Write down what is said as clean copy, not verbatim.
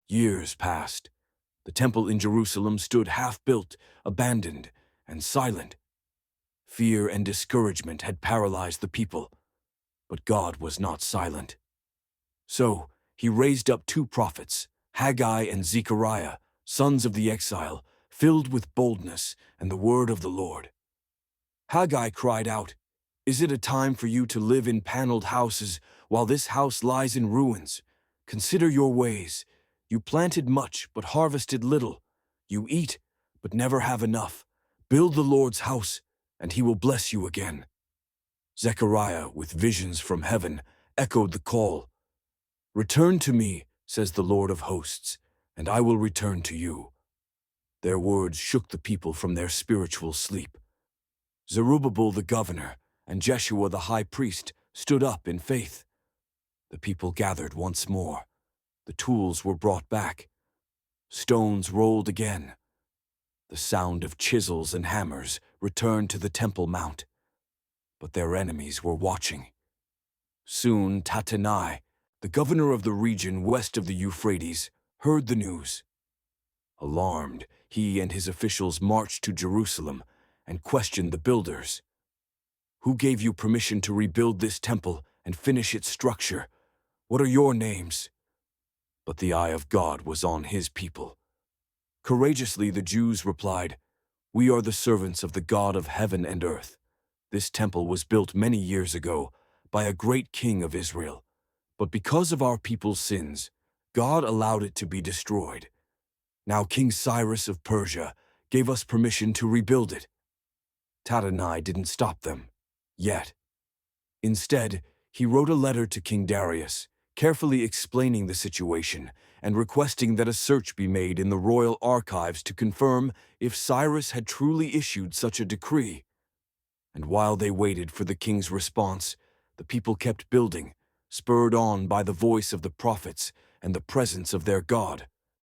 Years passed. The temple in Jerusalem stood half-built, abandoned, and silent. Fear and discouragement had paralyzed the people, but God was not silent. So he raised up 2 prophets, Haggai and Zechariah, sons of the exile, filled with boldness and the word of the Lord. Haggai cried out, "Is it a time for you to live in paneled houses while this house lies in ruins? Consider your ways. You planted much but harvested little. You eat but never have enough. Build the Lord's house, and he will bless you again." Zechariah, with visions from heaven, echoed the call. "Return to me," says the Lord of hosts, "and I will return to you." Their words shook the people from their spiritual sleep. Zerubbabel the governor and Jeshua the high priest stood up in faith. The people gathered once more. The tools were brought back. Stones rolled again. The sound of chisels and hammers returned to the Temple Mount. But their enemies were watching. Soon Tattenai, the governor of the region west of the Euphrates, heard the news. Alarmed, he and his officials marched to Jerusalem and questioned the builders. "Who gave you permission to rebuild this temple and finish its structure? What are your names?" But the eye of God was on his people. Courageously the Jews replied, "We are the servants of the God of heaven and earth. This temple was built many years ago by a great king of Israel. But because of our people's sins, God allowed it to be destroyed. Now King Cyrus of Persia gave us permission to rebuild it." Tattenai didn't stop them, yet. Instead, he wrote a letter to King Darius, carefully explaining the situation and requesting that a search be made in the royal archives to confirm if Cyrus had truly issued such a decree. And while they waited for the king's response, the people kept building, spurred on by the voice of the prophets and the presence of their God.